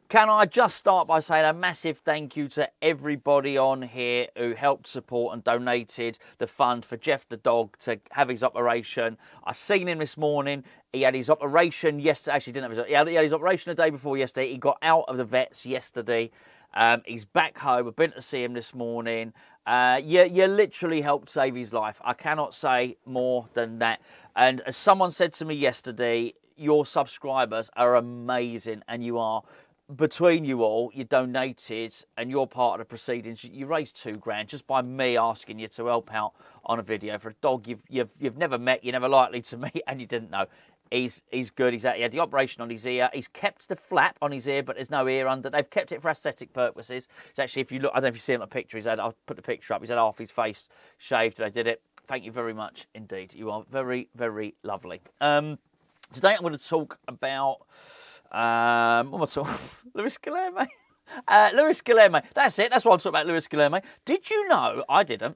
Can I just start by saying a massive thank you to everybody on here who helped support and donated the fund for Jeff the dog to have his operation. I seen him this morning. He had his operation yesterday. Actually, didn't have he had his operation the day before yesterday. He got out of the vets yesterday. He's back home. I've been to see him this morning. You literally helped save his life. I cannot say more than that. And as someone said to me yesterday, your subscribers are amazing, and you are. Between you all, you donated, and you're part of the proceedings. You raised $2,000 just by me asking you to help out on a video for a dog you've never met, you're never likely to meet, and you didn't know. He's good. He had the operation on his ear. He's kept the flap on his ear, but there's no ear under. They've kept it for aesthetic purposes. It's actually, if you look, I don't know if you see it in the picture. I'll put the picture up. He's had half his face shaved. They did it. Thank you very much indeed. You are very, very lovely. Today I'm going to talk about Luis Guilherme. Luis Guilherme. That's it. That's what I'll talk about. Luis Guilherme. Did you know? I didn't.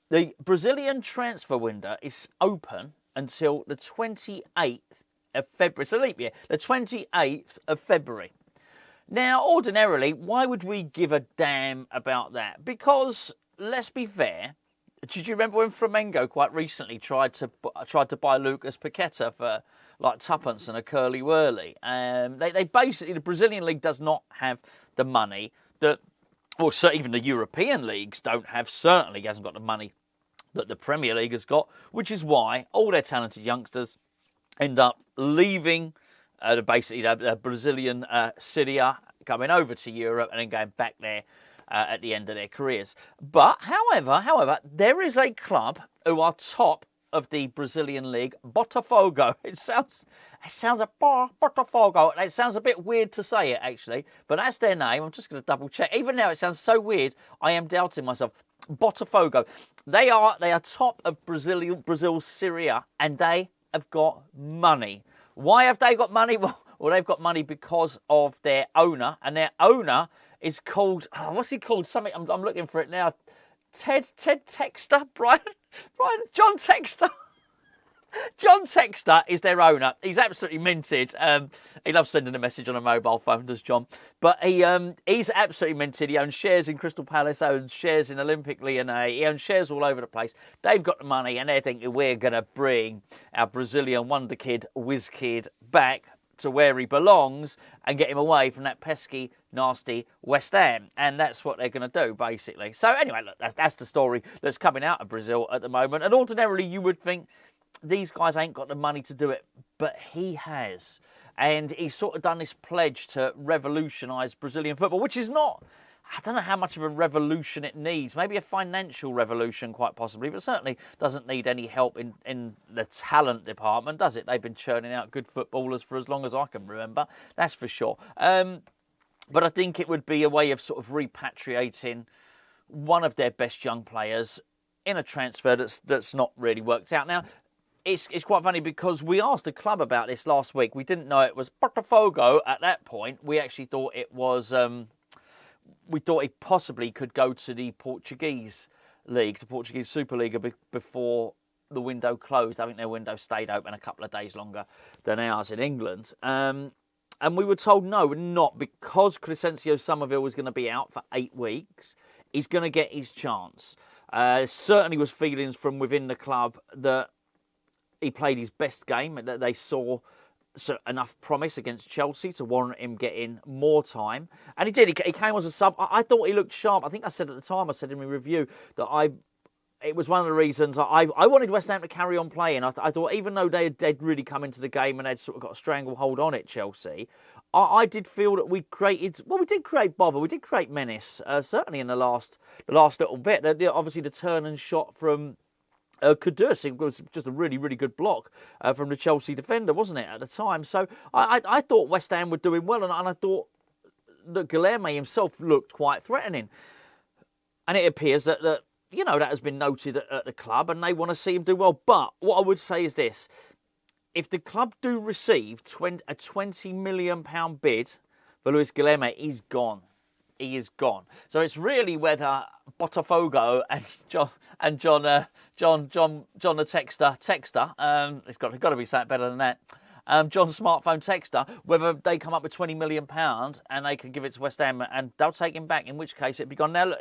The Brazilian transfer window is open until the 28th of February. It's a leap year. The 28th of February. Now, ordinarily, why would we give a damn about that? Because, let's be fair, did you remember when Flamengo quite recently tried to buy Lucas Paqueta for like tuppence and a curly whirly? They basically, the Brazilian league does not have the money that, or so even the European leagues don't have. Certainly hasn't got the money that the Premier League has got, which is why all their talented youngsters end up leaving the Brazilian Serie, coming over to Europe and then going back there at the end of their careers. But, however, there is a club who are top of the Brazilian league, Botafogo. It sounds Botafogo. It sounds a bit weird to say it, actually, but that's their name. I'm just going to double check. Even now, it sounds so weird, I am doubting myself. Botafogo. They are top of Brazil's Serie A, and they have got money. Why have they got money? Well, they've got money because of their owner, and their owner is called, what's he called? Something, I'm looking for it now. Ted Textor? Brian? John Textor. John Textor is their owner. He's absolutely minted. He loves sending a message on a mobile phone, does John? But he's absolutely minted. He owns shares in Crystal Palace, owns shares in Olympique Lyonnais. He owns shares all over the place. They've got the money, and they're thinking we're going to bring our Brazilian wonder kid, whiz kid, back to where he belongs and get him away from that pesky, nasty West Ham. And that's what they're going to do, basically. So anyway, look, that's the story that's coming out of Brazil at the moment. And ordinarily, you would think these guys ain't got the money to do it, but he has. And he's sort of done this pledge to revolutionise Brazilian football, which is not, I don't know how much of a revolution it needs. Maybe a financial revolution, quite possibly, but certainly doesn't need any help in the talent department, does it? They've been churning out good footballers for as long as I can remember, that's for sure. But I think it would be a way of sort of repatriating one of their best young players in a transfer that's not really worked out. Now, it's quite funny because we asked the club about this last week. We didn't know it was Botafogo at that point. We actually thought it was... we thought he possibly could go to the Portuguese league, the Portuguese Superliga, before the window closed. I think their window stayed open a couple of days longer than ours in England. And we were told no, not because Crescencio Somerville was going to be out for 8 weeks. He's going to get his chance. Certainly was feelings from within the club that he played his best game, and that they saw enough promise against Chelsea to warrant him getting more time. And he did. He came as a sub. I thought he looked sharp. I think I said at the time, I said in my review, that it was one of the reasons I wanted West Ham to carry on playing. I thought even though they'd really come into the game and they'd sort of got a stranglehold on it, Chelsea, I did feel that we did create bother. We did create menace, certainly in the last little bit. Obviously, the turn and shot from Kudus, it was just a really, really good block from the Chelsea defender, wasn't it, at the time? So I thought West Ham were doing well, and I thought that Guilherme himself looked quite threatening. And it appears that that has been noted at the club, and they want to see him do well. But what I would say is this: if the club do receive a £20 million bid for Luis Guilherme, he's gone. He is gone. So it's really whether Botafogo and John the Textor, it's got to be something better than that. John Smartphone Textor, whether they come up with £20 million and they can give it to West Ham and they'll take him back, in which case it'd be gone. Now, look,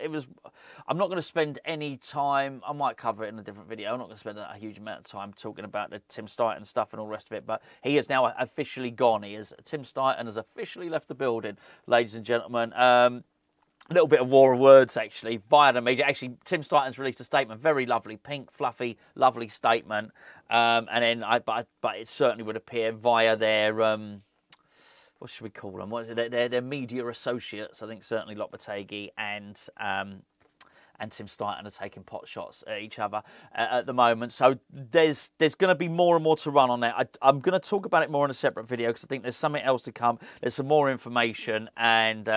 I'm not going to spend any time, I might cover it in a different video, I'm not going to spend a huge amount of time talking about the Tim Steidten stuff and all the rest of it, but he is now officially gone. Tim Steidten has officially left the building, ladies and gentlemen. A little bit of war of words, actually, via the media. Actually, Tim Steidten's released a statement, very lovely, pink, fluffy, lovely statement. And then, but it certainly would appear via their, what should we call them? What is it? Their media associates. I think certainly Lopetegui and Tim Steidten are taking pot shots at each other at the moment. So there's going to be more and more to run on that. I'm going to talk about it more in a separate video because I think there's something else to come. There's some more information, and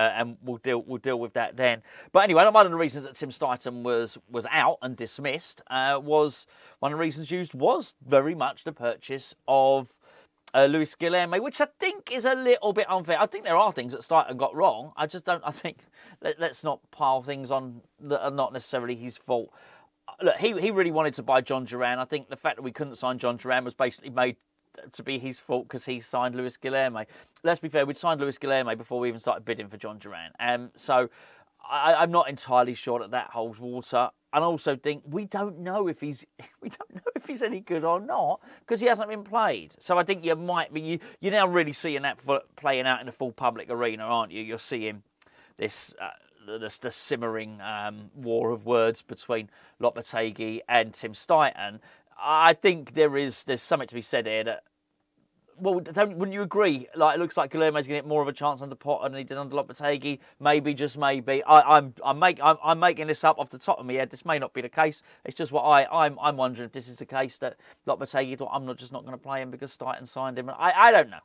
we'll deal with that then. But anyway, one of the reasons that Tim Steidten was out and dismissed was one of the reasons used was very much the purchase of Luis Guilherme, which I think is a little bit unfair. I think there are things that Steidten got wrong. I just don't. I think let's not pile things on that are not necessarily his fault. Look, he really wanted to buy John Duran. I think the fact that we couldn't sign John Duran was basically made to be his fault because he signed Luis Guilherme. Let's be fair, we'd signed Luis Guilherme before we even started bidding for John Duran. So I'm not entirely sure that holds water. And I also think we don't know if he's any good or not because he hasn't been played. So I think you might be you're now really seeing that playing out in the full public arena, aren't you? You're seeing this the simmering war of words between Lopetegui and Tim Steidten. I think there's something to be said here that. Well, wouldn't you agree? Like, it looks like Guilherme's going to get more of a chance under Potter than he did under Lopetegui. Maybe, just maybe. I'm making this up off the top of my head. This may not be the case. It's just what I'm wondering if this is the case that Lopetegui thought I'm just not going to play him because Steidten signed him. I don't know.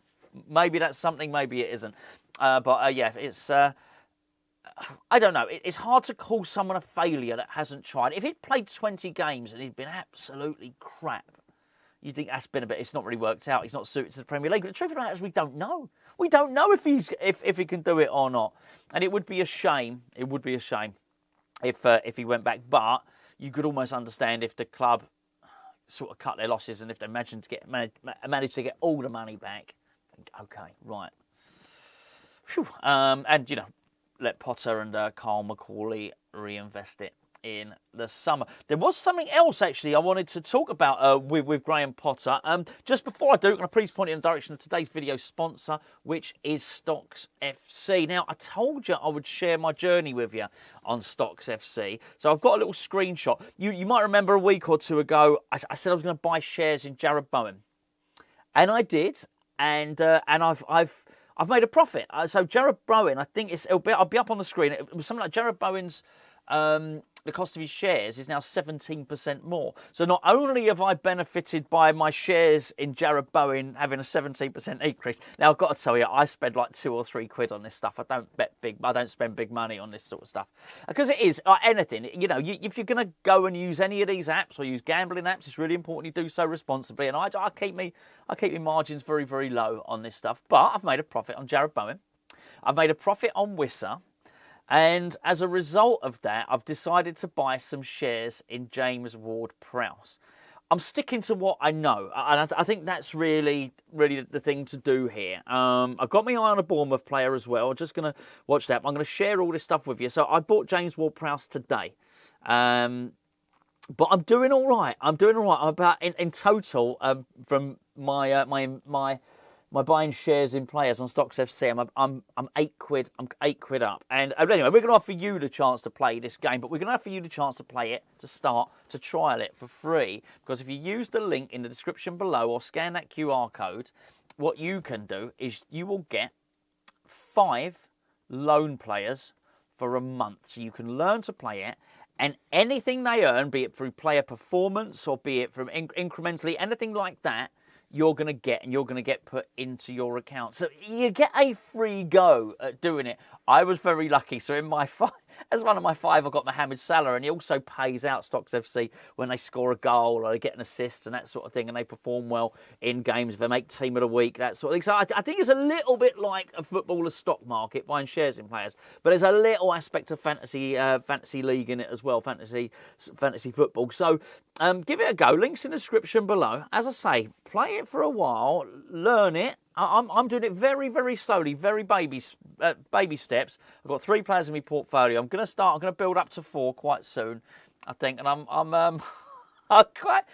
Maybe that's something. Maybe it isn't. Yeah, it's. I don't know. It's hard to call someone a failure that hasn't tried. If he'd played 20 games and he'd been absolutely crap, you think that's been a bit. It's not really worked out. He's not suited to the Premier League. But the truth of the matter is, we don't know. We don't know if he can do it or not. And it would be a shame. It would be a shame if he went back. But you could almost understand if the club sort of cut their losses and if they managed to get all the money back. Think, okay, right. Whew. And let Potter and Carl McCauley reinvest it in the summer. There was something else actually I wanted to talk about with Graham Potter. Just before I do, I'm going to please point you in the direction of today's video sponsor, which is Stocks FC. Now, I told you I would share my journey with you on Stocks FC. So I've got a little screenshot. You might remember a week or two ago, I said I was going to buy shares in Jared Bowen, and I did, and I've made a profit. So Jared Bowen, I think I'll be up on the screen. It was something like Jared Bowen's. The cost of his shares is now 17% more. So not only have I benefited by my shares in Jared Bowen having a 17% increase. Now I've got to tell you, I spend like £2 or £3 on this stuff. I don't spend big money on this sort of stuff because it is like anything. If you're going to go and use any of these apps or use gambling apps, it's really important you do so responsibly. And I keep my margins very, very low on this stuff. But I've made a profit on Jared Bowen. I've made a profit on Wissa. And as a result of that, I've decided to buy some shares in James Ward-Prowse. I'm sticking to what I know, and I think that's really, really the thing to do here. I've got my eye on a Bournemouth player as well. I'm just going to watch that. I'm going to share all this stuff with you. So I bought James Ward-Prowse today. But I'm doing all right. I'm about, in total, from my buying shares in players on Stocks FC, I'm £8. I'm £8 up. And anyway, we're going to offer you the chance to play this game, but we're going to offer you the chance to play it, to trial it for free. Because if you use the link in the description below or scan that QR code, what you can do is you will get 5 loan players for a month. So you can learn to play it. And anything they earn, be it through player performance or be it from incrementally, anything like that, you're going to get put into your account. So you get a free go at doing it. I was very lucky. So in my as one of my 5, I've got Mohamed Salah, and he also pays out Stocks FC when they score a goal or they get an assist and that sort of thing, and they perform well in games. If they make Team of the Week, that sort of thing. So I think it's a little bit like a footballer's stock market, buying shares in players, but there's a little aspect of fantasy league in it as well, fantasy football. So give it a go. Links in the description below. As I say, play it for a while, learn it. I'm doing it very, very slowly, very baby steps. I've got 3 players in my portfolio. I'm going to build up to 4 quite soon, I think, and I'm quite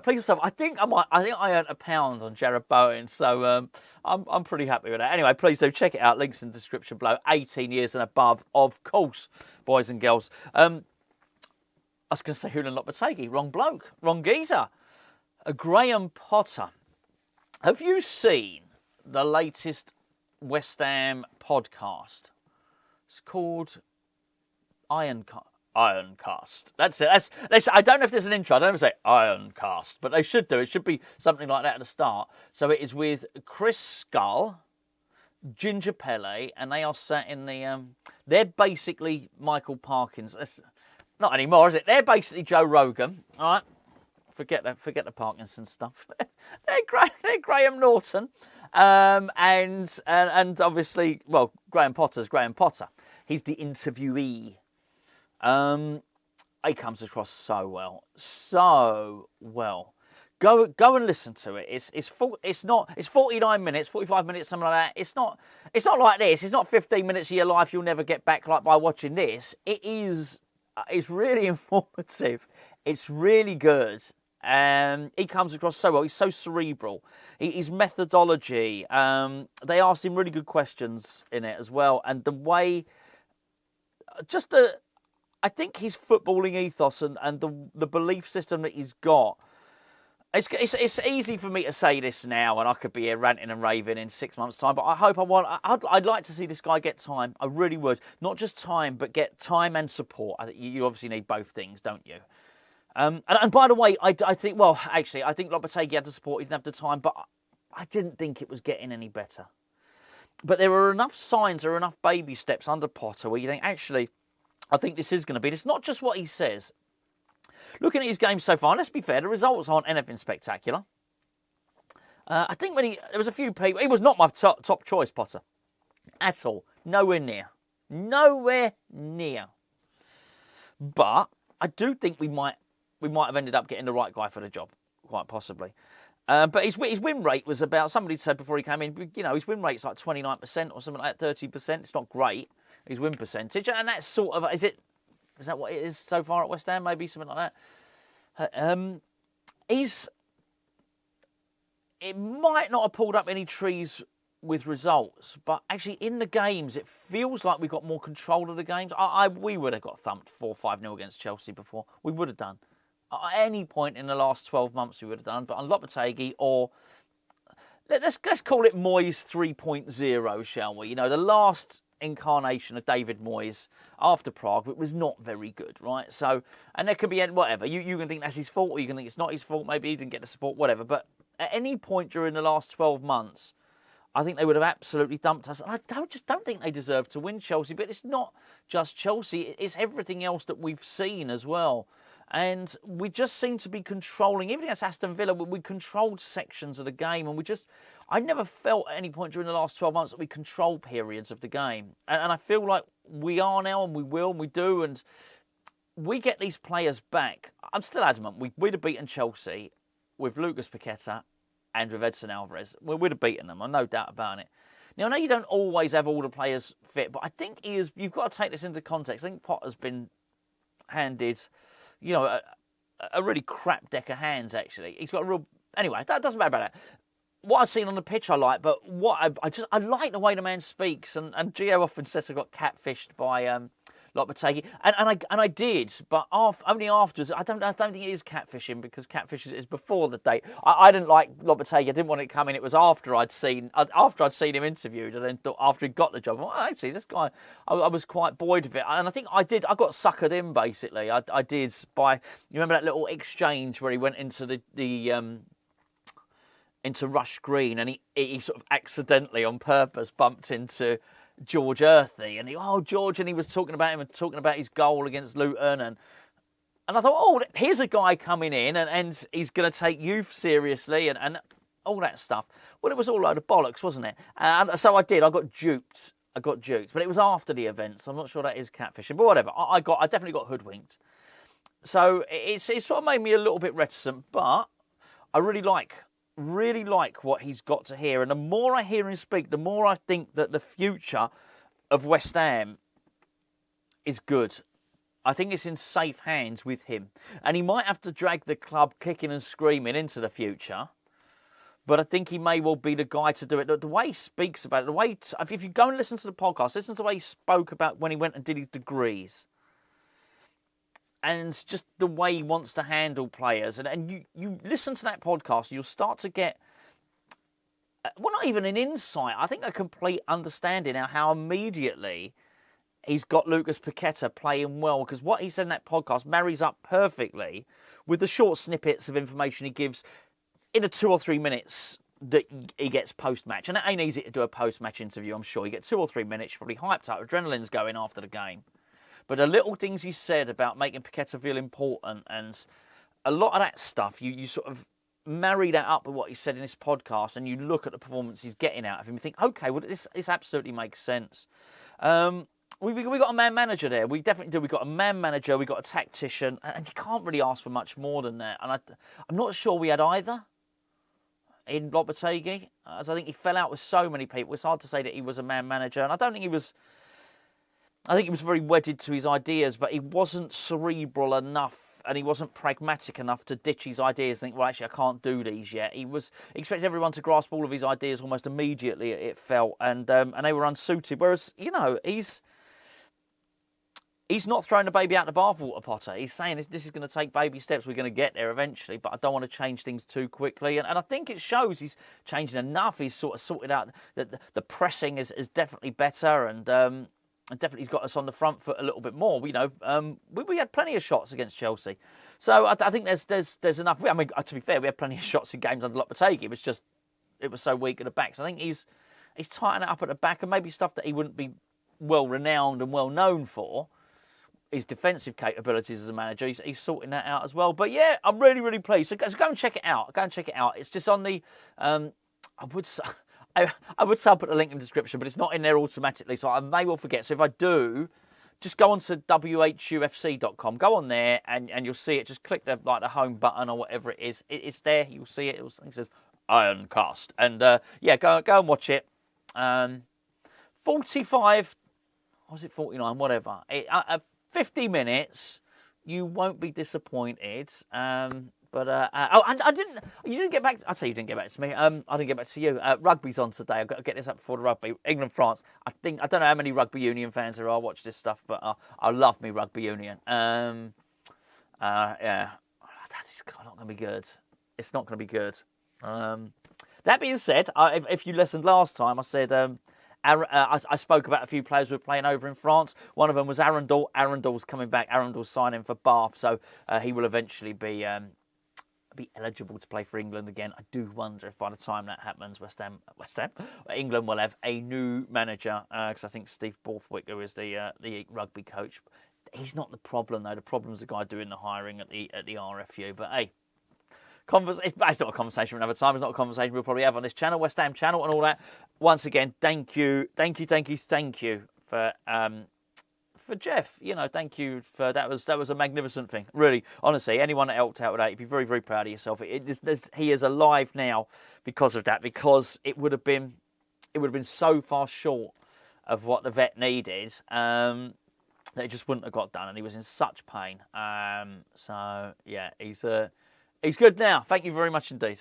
pleased with myself. I think I earned £1 on Jared Bowen, so I'm pretty happy with that. Anyway, please do check it out. Links in the description below. 18 years and above, of course, boys and girls. I was going to say Hulan Lopetegui, wrong bloke, wrong geezer. Graham Potter. Have you seen the latest West Ham podcast? It's called Ironcast. That's it. I don't know if there's an intro. I don't know if they say Ironcast, but they should do. It should be something like that at the start. So it is with Chris Skull, Ginger Pele, and they are sat in the... they're basically Michael Parkins. Not anymore, is it? They're basically Joe Rogan, all right? Forget the Parkinson stuff. They're Graham Norton, and obviously, well, Graham Potter's Graham Potter. He's the interviewee. He comes across so well. Go and listen to it. It's 49 minutes, 45 minutes, something like that. It's not like this. It's not 15 minutes of your life you'll never get back like by watching this. It's really informative. It's really good. He comes across so well. He's so cerebral. His methodology. They asked him really good questions in it as well, and the way, I think his footballing ethos and the belief system that he's got. It's easy for me to say this now, and I could be here ranting and raving in 6 months' time. But I'd like to see this guy get time. I really would. Not just time, but get time and support. I think you obviously need both things, don't you? And by the way, I think Lopetegui had the support, he didn't have the time, but I didn't think it was getting any better. But there are enough signs, there are enough baby steps under Potter where you think, actually, I think this is going to be. It's not just what he says. Looking at his game so far, let's be fair, the results aren't anything spectacular. I think there was a few people, he was not my top choice, Potter, at all. Nowhere near. But I do think we might have ended up getting the right guy for the job, quite possibly. But his win rate was about, somebody said before he came in, his win rate's like 29% or something like that, 30%. It's not great, his win percentage. And that's sort of, is that what it is so far at West Ham? Maybe something like that. It might not have pulled up any trees with results, but actually in the games, it feels like we've got more control of the games. We would have got thumped 4-5-0 against Chelsea before. We would have done. At any point in the last 12 months, we would have done. But on Lopetegui, or let's call it Moyes 3.0, shall we? The last incarnation of David Moyes after Prague, it was not very good, right? So, and there could be whatever. You can think that's his fault, or you can think it's not his fault. Maybe he didn't get the support, whatever. But at any point during the last 12 months, I think they would have absolutely dumped us. And I don't think they deserve to win, Chelsea. But it's not just Chelsea. It's everything else that we've seen as well. And we just seem to be controlling, even against Aston Villa, we controlled sections of the game. And I never felt at any point during the last 12 months that we control periods of the game. And I feel like we are now, and we will, and we do. And we get these players back. I'm still adamant, we'd have beaten Chelsea with Lucas Paqueta and with Edson Alvarez. We'd have beaten them, I've no doubt about it. Now, I know you don't always have all the players fit, but I think you've got to take this into context. I think Potter's been handed, a really crap deck of hands, actually. He's got a real... Anyway, that doesn't matter about that. What I've seen on the pitch I like, but I like the way the man speaks, and Gio often says I got catfished by Lopetegui, and I did, but only afterwards. I don't think it is catfishing, because catfish is before the date. I didn't like Lopetegui. I didn't want it to come in. It was after I'd seen him interviewed, and then thought after he got the job. Well, actually, this guy, I was quite buoyed of it, and I think I got suckered in basically. I did by, you remember that little exchange where he went into into Rush Green, and he sort of accidentally on purpose bumped into George Earthy, and George, and he was talking about him and talking about his goal against Luton, and I thought, here's a guy coming in, and he's going to take youth seriously, and all that stuff. Well, it was all a load of bollocks, wasn't it? And so I got duped. But it was after the event, so I'm not sure that is catfishing. But whatever, I definitely got hoodwinked. So it sort of made me a little bit reticent, but I really like what he's got to hear. And the more I hear him speak, the more I think that the future of West Ham is good. I think it's in safe hands with him. And he might have to drag the club kicking and screaming into the future, but I think he may well be the guy to do it. The way he speaks about it, if you go and listen to the podcast, listen to the way he spoke about when he went and did his degrees. And just the way he wants to handle players. And you listen to that podcast, you'll start to get, well, not even an insight, I think a complete understanding of how immediately he's got Lucas Paqueta playing well. Because what he said in that podcast marries up perfectly with the short snippets of information he gives in the 2 or 3 minutes that he gets post-match. And it ain't easy to do a post-match interview, I'm sure. You get 2 or 3 minutes, you're probably hyped up, adrenaline's going after the game. But the little things he said about making Paqueta feel important, and a lot of that stuff, you sort of marry that up with what he said in this podcast, and you look at the performance he's getting out of him, you think, okay, well, this absolutely makes sense. We got a man manager there. We definitely do. We got a man manager. We got a tactician, and you can't really ask for much more than that. And I'm not sure we had either in Lopetegui, as I think he fell out with so many people. It's hard to say that he was a man manager, and I don't think he was. I think he was very wedded to his ideas, but he wasn't cerebral enough, and he wasn't pragmatic enough to ditch his ideas and think, well, actually, I can't do these yet. He expected everyone to grasp all of his ideas almost immediately, it felt, and they were unsuited. Whereas, he's not throwing the baby out the bathwater, Potter. He's saying this is going to take baby steps. We're going to get there eventually, but I don't want to change things too quickly. And I think it shows he's changing enough. He's sort of sorted out that the pressing is definitely better, and definitely he's got us on the front foot a little bit more. We had plenty of shots against Chelsea. So I think there's enough. I mean, to be fair, we had plenty of shots in games under Lopetegui. It was so weak at the back. So I think he's tightening it up at the back, and maybe stuff that he wouldn't be well renowned and well known for. His defensive capabilities as a manager, he's sorting that out as well. But yeah, I'm really, really pleased. So go and check it out. It's just on the, I would say I'll put a link in the description, but it's not in there automatically, so I may well forget. So if I do, just go on to whufc.com. Go on there and you'll see it. Just click the home button or whatever it is. It's there. You'll see it. It says Ironcast. And go and watch it. 45, was it 49? Whatever. 50 minutes, you won't be disappointed. You didn't get back. I'd say you didn't get back to me. I didn't get back to you. Rugby's on today. I've got to get this up before the rugby. England, France. I don't know how many rugby union fans there are watch this stuff, but I love me rugby union. Yeah, it's not going to be good. It's not going to be good. That being said, if you listened last time, I said I spoke about a few players who were playing over in France. One of them was Arundel. Arundel's coming back. Arundel's signing for Bath, so he will eventually be eligible to play for England again. I do wonder if by the time that happens, England will have a new manager, because I think Steve Borthwick, who is the rugby coach, he's not the problem though. The problem's the guy doing the hiring at the RFU. But hey, it's not a conversation for another time. It's not a conversation we'll probably have on this channel, West Ham channel, and all that. Once again, thank you for Jeff. Thank you for that. Was a magnificent thing. Really, honestly, anyone that helped out with that, you'd be very, very proud of yourself. He is alive now because of that. Because it would have been so far short of what the vet needed that it just wouldn't have got done, and he was in such pain. So yeah, he's good now. Thank you very much indeed.